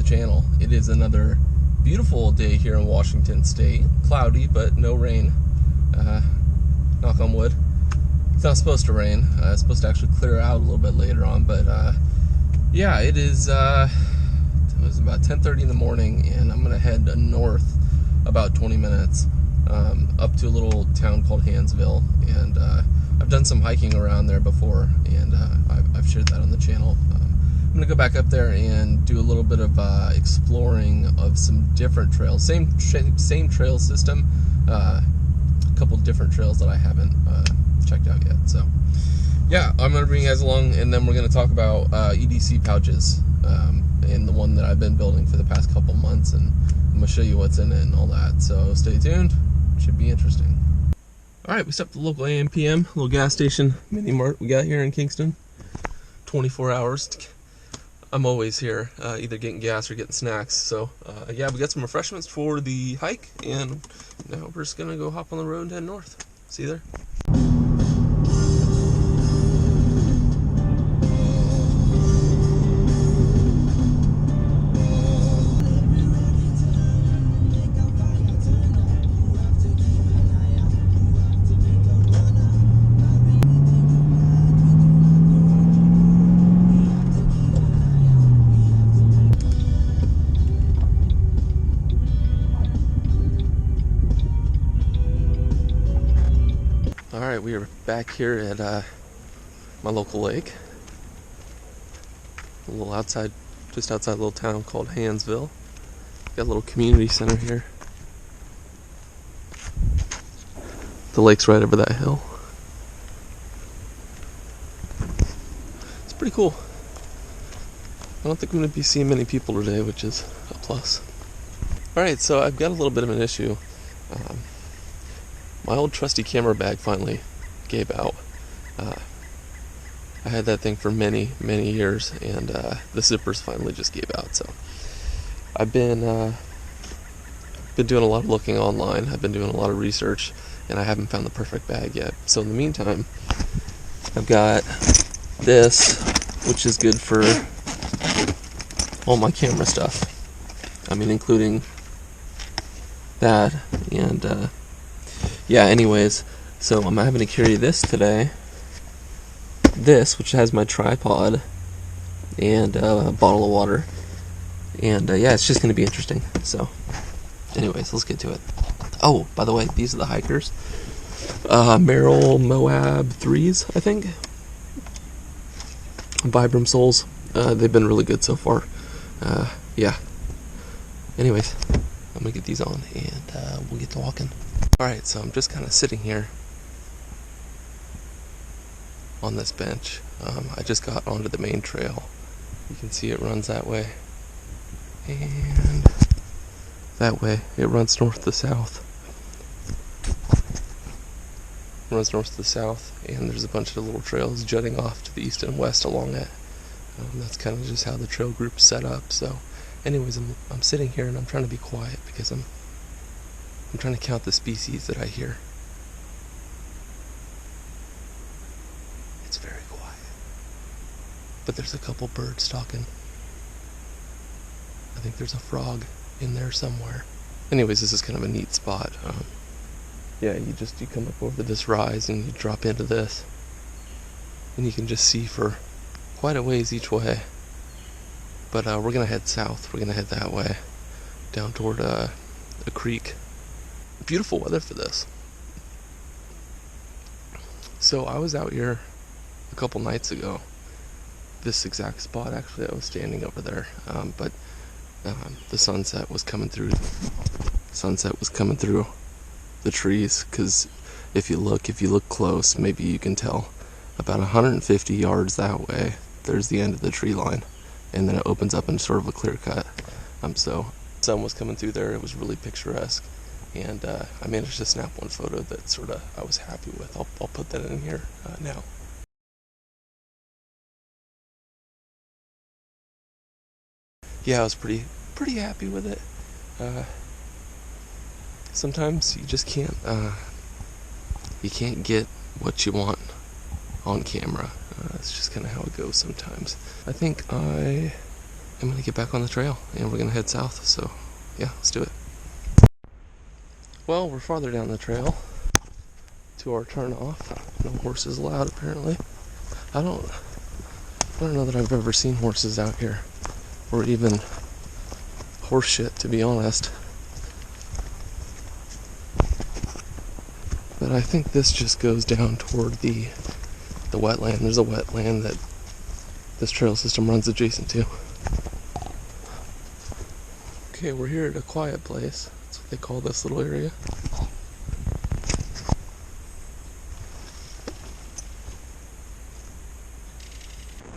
channel. It is another beautiful day here in Washington State. Cloudy, but no rain. Knock on wood. It's not supposed to rain. It's supposed to actually clear out a little bit later on, but yeah, it is. It was about 10:30 in the morning, and I'm gonna head north about 20 minutes up to a little town called Hansville, and I've done some hiking around there before, and I've shared that on the channel. I'm gonna go back up there and do a little bit of exploring of some different trails. Same trail system, a couple different trails that I haven't checked out yet. So yeah, I'm gonna bring you guys along, and then we're gonna talk about EDC pouches and the one that I've been building for the past couple months, and I'm gonna show you what's in it and all that. So stay tuned. Should be interesting. All right, we stopped at the local AM/PM, little gas station, mini mart we got here in Kingston. 24 hours. I'm always here, either getting gas or getting snacks. So yeah, we got some refreshments for the hike, and now we're just gonna go hop on the road and head north. See you there. Alright, we are back here at my local lake. A little outside, just outside a little town called Hansville. Got a little community center here. The lake's right over that hill. It's pretty cool. I don't think I'm going to be seeing many people today, which is a plus. Alright, so I've got a little bit of an issue. My old trusty camera bag finally gave out. I had that thing for many years, and the zippers finally just gave out. So I've been doing a lot of looking online. I've been doing a lot of research, and I haven't found the perfect bag yet. So in the meantime, I've got this, which is good for all my camera stuff. I mean, including that, and yeah, anyways, so I'm having to carry this today. This, which has my tripod and a bottle of water. And yeah, it's just going to be interesting. So, anyways, let's get to it. Oh, by the way, these are the hikers. Merrill Moab 3s, I think. Vibram soles. They've been really good so far. Yeah. Anyways, I'm going to get these on, and we'll get to walking. Alright, so I'm just kind of sitting here on this bench. I just got onto the main trail. You can see it runs that way. And that way. It runs north to south. It runs north to south, and there's a bunch of little trails jutting off to the east and west along it. That's kind of just how the trail group's set up. So anyways, I'm sitting here, and I'm trying to be quiet because I'm trying to count the species that I hear. It's very quiet. But there's a couple birds talking. I think there's a frog in there somewhere. Anyways, this is kind of a neat spot. Yeah, you come up over this rise and you drop into this. And you can just see for quite a ways each way. But we're going to head south. We're going to head that way. Down toward a creek. Beautiful weather for this. So I was out here a couple nights ago. This exact spot, actually, I was standing over there. But the sunset was coming through. Sunset was coming through the trees. Because if you look close, maybe you can tell. About 150 yards that way, there's the end of the tree line, and then it opens up in sort of a clear cut. So the sun was coming through there. It was really picturesque. And I managed to snap one photo that sort of I was happy with. I'll put that in here now. Yeah, I was pretty happy with it. Sometimes you just can't get what you want on camera. It's just kind of how it goes sometimes. I think I I'm gonna get back on the trail and we're gonna head south. So yeah, let's do it. Well, we're farther down the trail to our turn off. No horses allowed apparently. I don't know that I've ever seen horses out here, or even horse shit, to be honest. But I think this just goes down toward the wetland. There's a wetland that this trail system runs adjacent to. Okay, we're here at a quiet place. That's what they call this little area.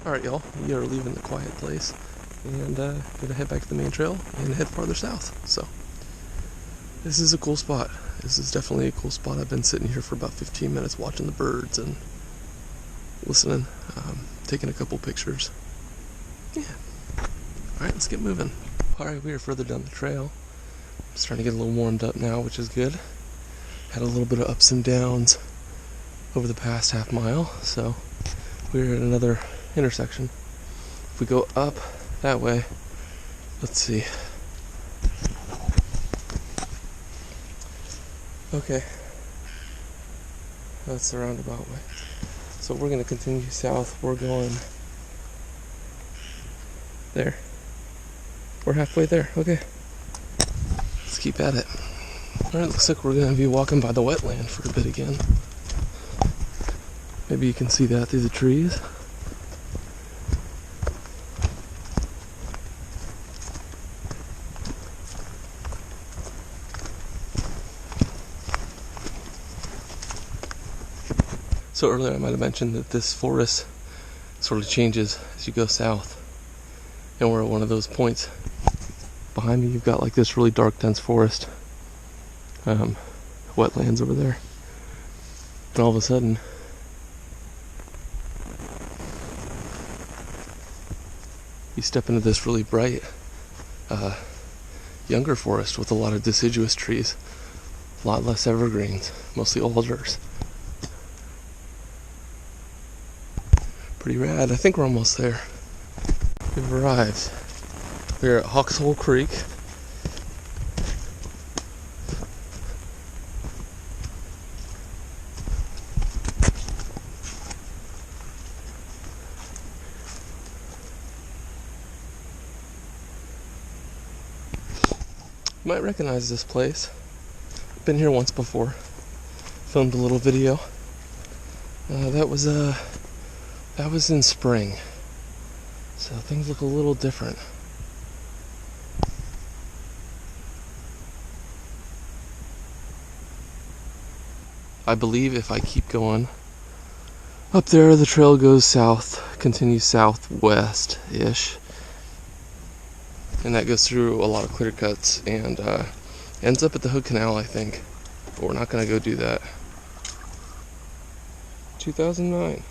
Alright, y'all, we are leaving the quiet place and gonna head back to the main trail and head farther south. So, this is a cool spot. This is definitely a cool spot. I've been sitting here for about 15 minutes watching the birds and listening, taking a couple pictures. Yeah. Alright, let's get moving. Alright, we are further down the trail. I'm starting to get a little warmed up now, which is good. Had a little bit of ups and downs over the past half mile, so we're at another intersection. If we go up that way, let's see. Okay, that's the roundabout way. So we're going to continue south. We're going there. We're halfway there. Okay, let's keep at it. Alright, looks like we're going to be walking by the wetland for a bit again. Maybe you can see that through the trees. So earlier I might have mentioned that this forest sort of changes as you go south. And we're at one of those points. Behind me you've got like this really dark, dense forest. Wetlands over there. And all of a sudden, you step into this really bright, younger forest with a lot of deciduous trees. A lot less evergreens, mostly alders. Pretty rad. I think we're almost there. We've arrived. We're at Hawkshole Creek. You might recognize this place. Been here once before. Filmed a little video. That was in spring. So things look a little different. I believe if I keep going up there, the trail goes south, continues southwest-ish. And that goes through a lot of clear cuts and ends up at the Hood Canal, I think. But we're not going to go do that. 2009.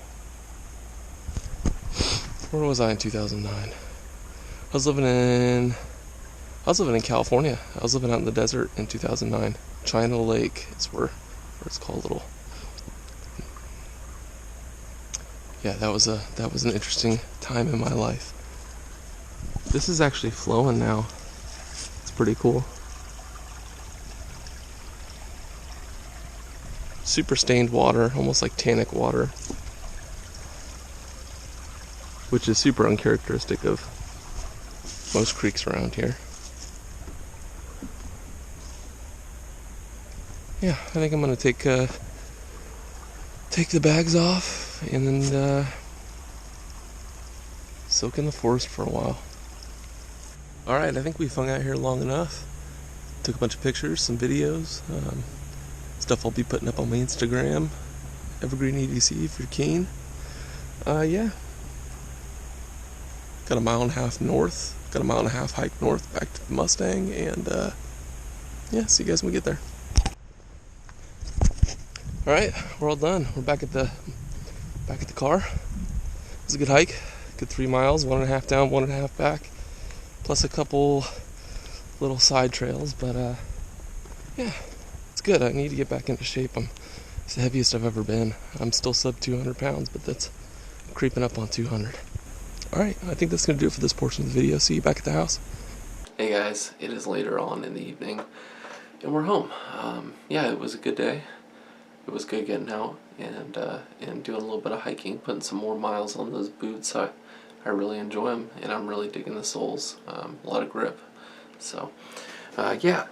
Where was I in 2009? I was living in California. I was living out in the desert in 2009. China Lake is where it's called. Little. Yeah, that was an interesting time in my life. This is actually flowing now. It's pretty cool. Super stained water, almost like tannic water, which is super uncharacteristic of most creeks around here. Yeah, I think I'm gonna take the bags off and then soak in the forest for a while. Alright, I think we've hung out here long enough. Took a bunch of pictures, some videos, stuff I'll be putting up on my Instagram, Evergreen EDC if you're keen. Yeah. Got a mile and a half north, got a mile and a half hike north back to the Mustang, and yeah, see you guys when we get there. Alright, we're all done. We're back at the car. It was a good hike, good 3 miles, 1.5 down, 1.5 back, plus a couple little side trails, but yeah, it's good. I need to get back into shape. It's the heaviest I've ever been. I'm still sub 200 pounds, but that's creeping up on 200. Alright, I think that's going to do it for this portion of the video. See you back at the house. Hey guys, it is later on in the evening, and we're home. Yeah, it was a good day. It was good getting out and doing a little bit of hiking, putting some more miles on those boots. I really enjoy them, and I'm really digging the soles. A lot of grip. So, yeah.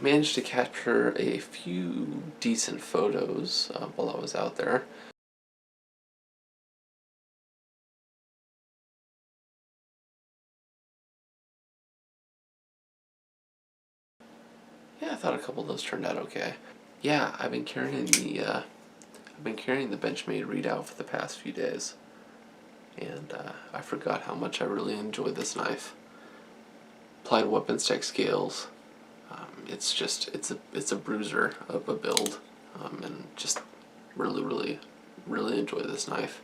Managed to capture a few decent photos while I was out there. Yeah, I thought a couple of those turned out okay. Yeah, I've been carrying the Benchmade readout for the past few days, and I forgot how much I really enjoy this knife. Applied weapons tech scales. It's a bruiser of a build, and just really enjoy this knife.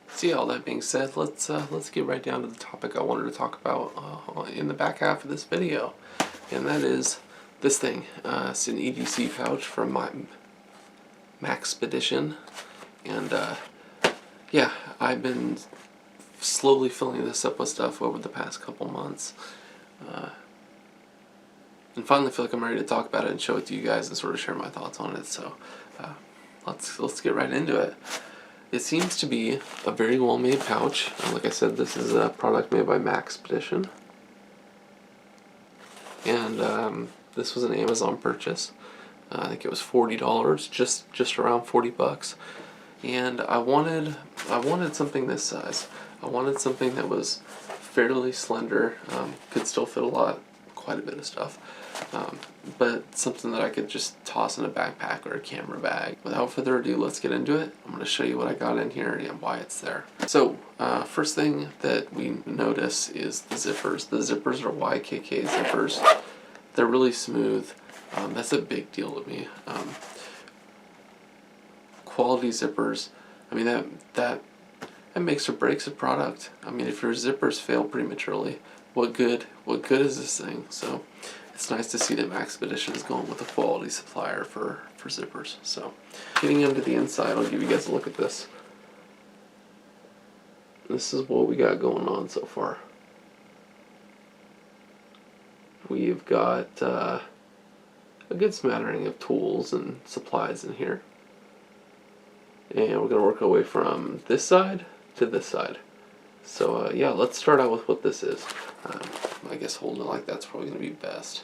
So yeah, all that being said, let's get right down to the topic I wanted to talk about in the back half of this video, and that is this thing. It's an EDC pouch from my Maxpedition, and yeah, I've been slowly filling this up with stuff over the past couple months, and finally feel like I'm ready to talk about it and show it to you guys and sort of share my thoughts on it. So let's get right into it. It seems to be a very well made pouch. Like I said, this is a product made by Maxpedition, and this was an Amazon purchase. I think it was $40, just around $40, and I wanted something this size. I wanted something that was fairly slender, could still fit quite a bit of stuff, but something that I could just toss in a backpack or a camera bag. Without further ado, let's get into it. I'm going to show you what I got in here and why it's there. So, first thing that we notice is the zippers. The zippers are YKK zippers. They're really smooth. That's a big deal to me. Quality zippers, I mean, that makes or breaks a product. I mean, if your zippers fail prematurely, what good is this thing? So it's nice to see that Maxpedition is going with a quality supplier for zippers. So getting into the inside, I'll give you guys a look at this. This is what we got going on so far. We've got a good smattering of tools and supplies in here. And we're going to work our way from this side to this side. So yeah, let's start out with what this is. I guess holding it like that's probably going to be best.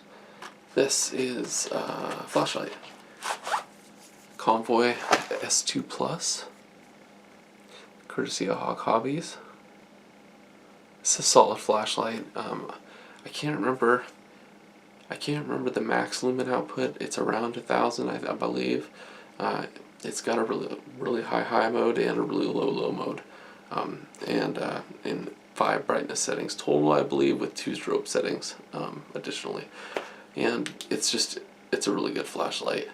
This is a flashlight. Convoy S2 Plus. Courtesy of Hawk Hobbies. It's a solid flashlight. I can't remember the max lumen output. It's around 1,000, I believe. It's got a really high mode and a really low mode, and in 5 brightness settings total, I believe, with 2 strobe settings additionally. And it's a really good flashlight.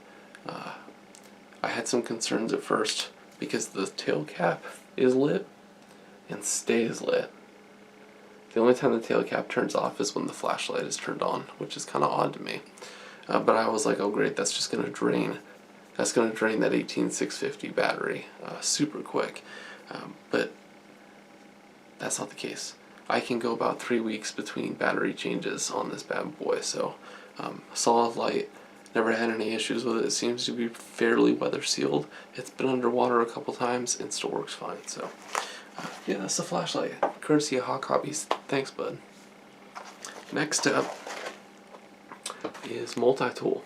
I had some concerns at first because the tail cap is lit and stays lit. The only time the tail cap turns off is when the flashlight is turned on, which is kind of odd to me. But I was like, oh great, that's just going to drain. That's going to drain that 18650 battery super quick. But that's not the case. I can go about 3 weeks between battery changes on this bad boy. So solid light, never had any issues with it. It seems to be fairly weather sealed. It's been underwater a couple times and still works fine. So yeah, that's the flashlight. Courtesy of Hawk Hobbies. Thanks, bud. Next up is multi-tool.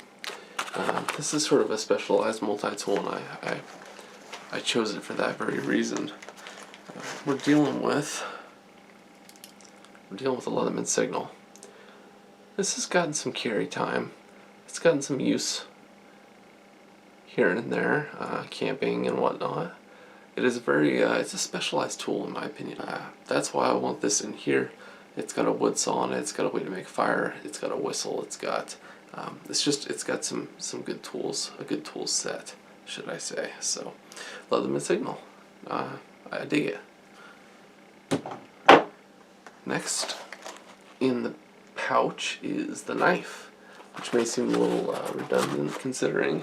This is sort of a specialized multi-tool, and I chose it for that very reason. We're dealing with a Leatherman Signal. This has gotten some carry time. It's gotten some use here and there, camping and whatnot. It is it's a specialized tool in my opinion. That's why I want this in here. It's got a wood saw on it. It's got a way to make fire. It's got a whistle. It's got some good tools, a good tool set, should I say. So, Leatherman Signal. I dig it. Next in the pouch is the knife, which may seem a little redundant considering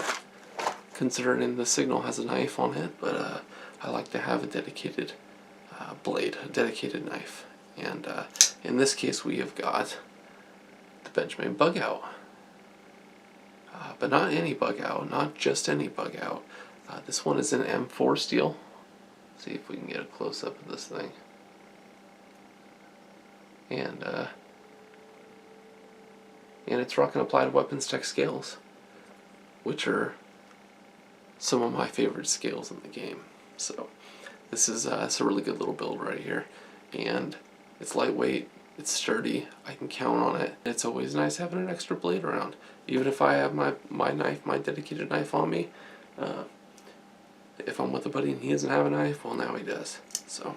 the Signal has a knife on it, but I like to have a dedicated blade, a dedicated knife. And in this case we have got the Benchmade Bug Out. But not any bug out, not just any bug out. This one is in M4 steel. See if we can get a close up of this thing. And it's rocking applied weapons tech scales, which are some of my favorite scales in the game. So this is it's a really good little build right here, and it's lightweight, it's sturdy, I can count on it. It's always nice having an extra blade around. Even if I have my knife, my dedicated knife on me, if I'm with a buddy and he doesn't have a knife, well now he does. So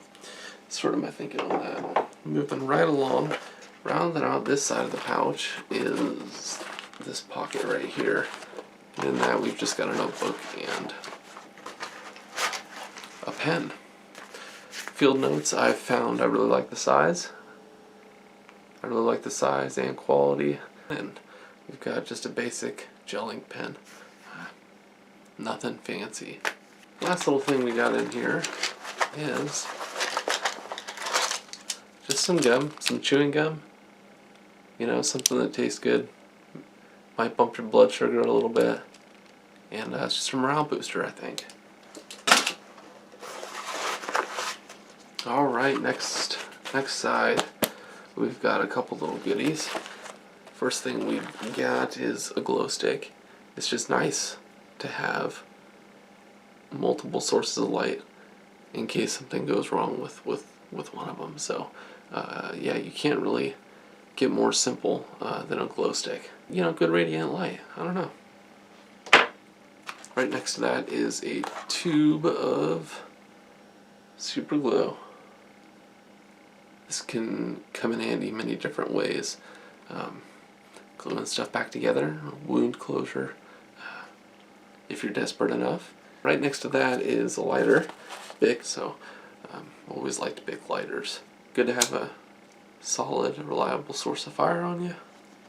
sort of my thinking on that. Moving right along, rounding out this side of the pouch is this pocket right here. And in that we've just got a notebook and a pen. Field notes I've found I really like the size. I really like the size and quality. And we've got just a basic gel ink pen. Nothing fancy. Last little thing we got in here is just some gum, some chewing gum. You know, something that tastes good. Might bump your blood sugar a little bit. And it's just a morale booster, I think. Alright, next side, we've got a couple little goodies. First thing we've got is a glow stick. It's just nice to have multiple sources of light in case something goes wrong with one of them. So yeah, you can't really get more simple than a glow stick. You know, good radiant light. I don't know. Right next to that is a tube of super glue. This can come in handy many different ways. Gluing stuff back together, wound closure, if you're desperate enough. Right next to that is a lighter, Bic, so always liked Bic lighters. Good to have a solid, reliable source of fire on you.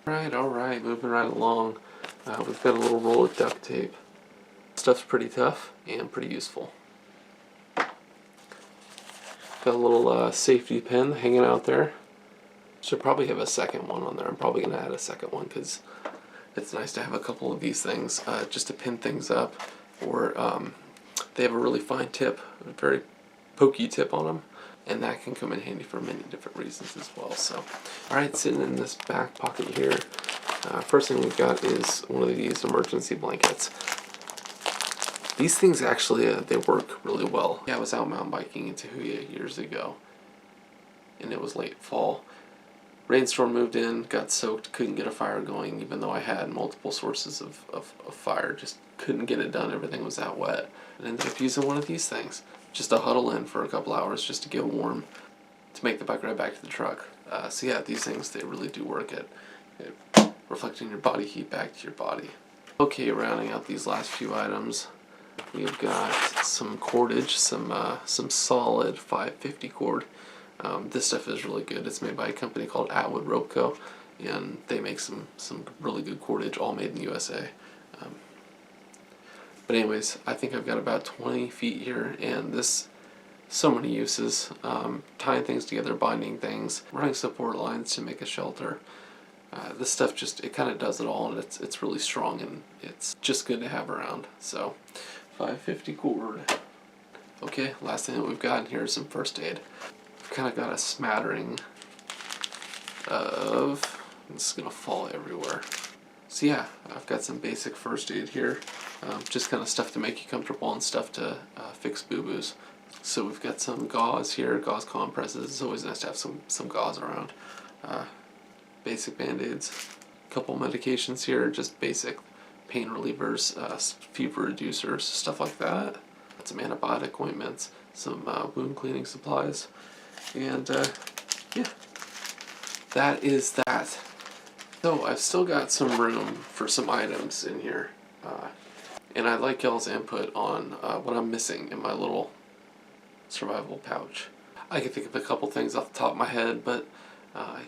Alright, moving right along. We've got a little roll of duct tape. Stuff's pretty tough and pretty useful. Got a little safety pin hanging out there. Should probably have a second one on there. I'm probably going to add a second one because it's nice to have a couple of these things just to pin things up. Or they have a really fine tip, a very pokey tip on them, and that can come in handy for many different reasons as well. So, alright, sitting in this back pocket here, first thing we've got is one of these emergency blankets. These things actually, they work really well. Yeah, I was out mountain biking in Tahuya years ago, and it was late fall. Rainstorm moved in, got soaked, couldn't get a fire going, even though I had multiple sources of fire. Just couldn't get it done, everything was that wet. I ended up using one of these things, just to huddle in for a couple hours, just to get warm, to make the bike ride back to the truck. So yeah, these things, they really do work at reflecting your body heat back to your body. Okay, rounding out these last few items, we've got some cordage, some solid 550 cord. This stuff is really good. It's made by a company called Atwood Rope Co. And they make some really good cordage, all made in the USA. But anyways, I think I've got about 20 feet here, and this, so many uses. Tying things together, binding things, running support lines to make a shelter. This stuff just, it kind of does it all, and it's really strong, and it's just good to have around. So, 550 cord. Okay, last thing that we've got in here is some first aid. We've kind of got a smattering of, this is going to fall everywhere. So yeah, I've got some basic first aid here, just kind of stuff to make you comfortable and stuff to fix boo-boos. So we've got some gauze here, gauze compresses. It's always nice to have some gauze around. Basic band-aids, a couple medications here, just basic pain relievers, fever reducers, stuff like that. Some antibiotic ointments, some wound cleaning supplies, and yeah, that is that. So I've still got some room for some items in here, and I'd like y'all's input on what I'm missing in my little survival pouch. I can think of a couple things off the top of my head, but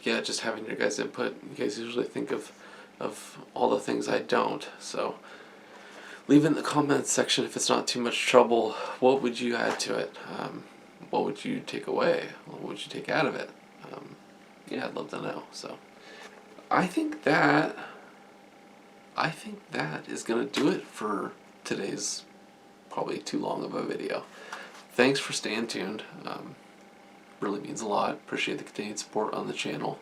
yeah, just having your guys' input. You guys usually think of all the things I don't, so leave in the comments section if it's not too much trouble. What would you add to it? what would you take away? What would you take out of it? Yeah, I'd love to know. So I think that is gonna do it for today's probably too long of a video. Thanks for staying tuned. Really means a lot. Appreciate the continued support on the channel.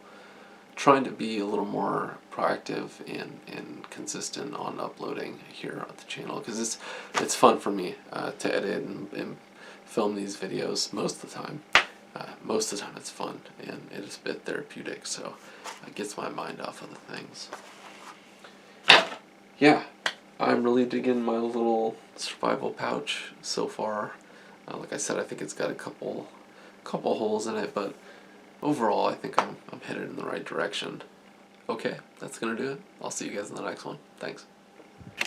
Trying to be a little more proactive and consistent on uploading here on the channel, because it's fun for me to edit and film these videos most of the time. Most of the time it's fun and it is a bit therapeutic, so it gets my mind off other things. Yeah, I'm really digging my little survival pouch so far. Like I said, I think it's got a couple holes in it, but overall I think I'm headed in the right direction. Okay, that's gonna do it. I'll see you guys in the next one. Thanks.